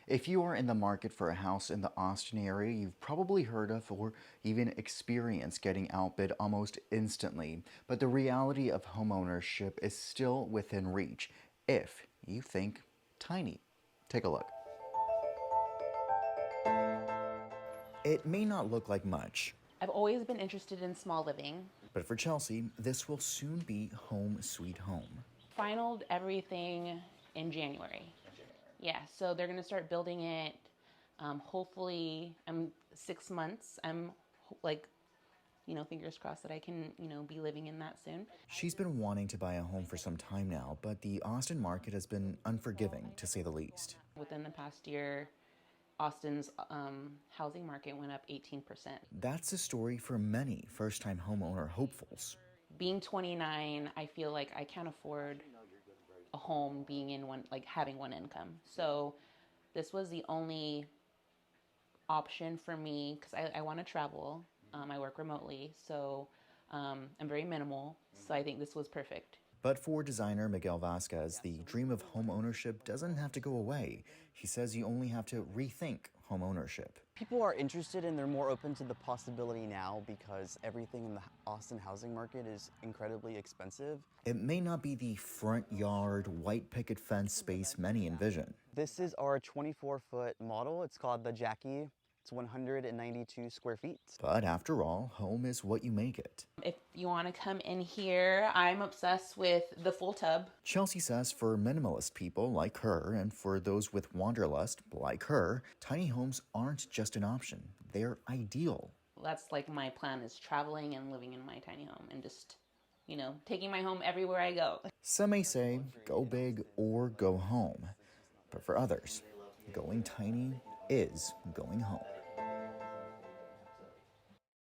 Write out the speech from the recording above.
If you are in the market for a house in the Austin area, you've probably heard of or even experienced getting outbid almost instantly. But the reality of homeownership is still within reach if you think tiny. Take a look. It may not look like much, I've always been interested in small living. but for Chelsea, this will soon be home sweet home. Finalized everything in January. Yeah, so they're gonna start building it. Hopefully, I'm 6 months. I'm like, fingers crossed that I can, be living in that soon. She's been wanting to buy a home for some time now, but the Austin market has been unforgiving, to say the least. Within the past year, Austin's housing market went up 18%. That's a story for many first-time homeowner hopefuls. Being 29, I feel like I can't afford a home being in one, like having one income. So this was the only option for me because I want to travel. I work remotely, so I'm very minimal. So I think this was perfect. But for designer Miguel Vasquez, the dream of home ownership doesn't have to go away. He says you only have to rethink home ownership. People are interested and they're more open to the possibility now because everything in the Austin housing market is incredibly expensive. It may not be the front yard, white picket fence space many envision. This is our 24-foot model. It's called the Jackie. It's 192 square feet. But after all, home is what you make it. If you want to come in here, I'm obsessed with the full tub. Chelsea says for minimalist people like her and for those with wanderlust like her, tiny homes aren't just an option. They're ideal. That's like my plan is traveling and living in my tiny home and just, taking my home everywhere I go. Some may say go big or go home. But for others, going tiny is going home.